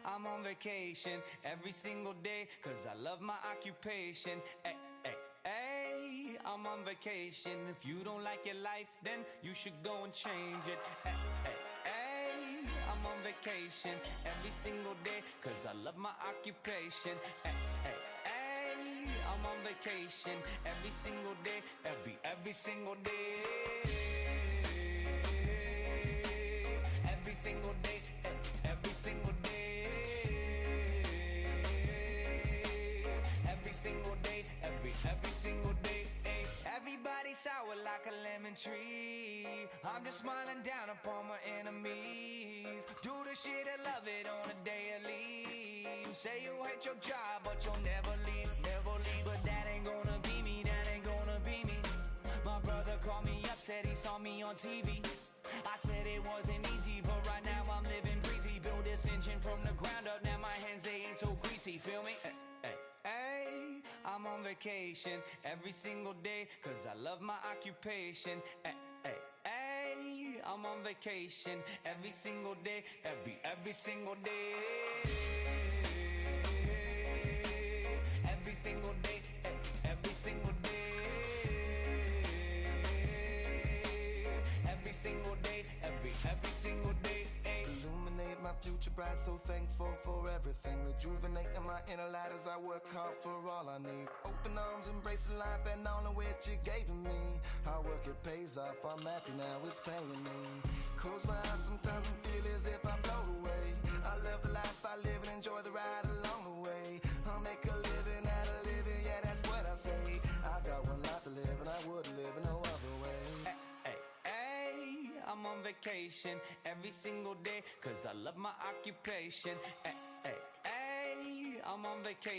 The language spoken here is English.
I'm on vacation every single day, cause I love my occupation. Ay, ay, ay, I'm on vacation. If you don't like your life, then you should go and change it. Ay, ay, ay, I'm on vacation every single day, cause I love my occupation. Ay, ay, ay, I'm on vacation every single day, every single day. Every single day, every single day. Every single day, every single day. Everybody sour like a lemon tree. I'm just smiling down upon my enemies. Do the shit and love it on a daily. Say you hate your job, but you'll never leave, never leave. But that ain't gonna be me, that ain't gonna be me. My brother called me up, said he saw me on TV. I said it wasn't easy, but right now I'm living breezy. Build this engine from the ground up, now my hands, they ain't so greasy, feel me? Hey, I'm on vacation every single day, cause I love my occupation. Hey, I'm on vacation every single day, every single day. Every single day, every single day. Every single day, every single day. Illuminate my future bright, so thankful for everything. Rejuvenating my inner light as I work hard for all I need. Open arms, embracing life and all of which you gave to me. Hard work, it pays off, I'm happy now, it's paying me. Close my eyes sometimes and feel as if I float away. I love the life I live and enjoy the ride along the way. I'll make a living out of living, yeah, that's what I say. I got one life to live and I wouldn't live in no other way. I'm on vacation every single day, cause I love my occupation. Ay, ay, ay, I'm on vacation.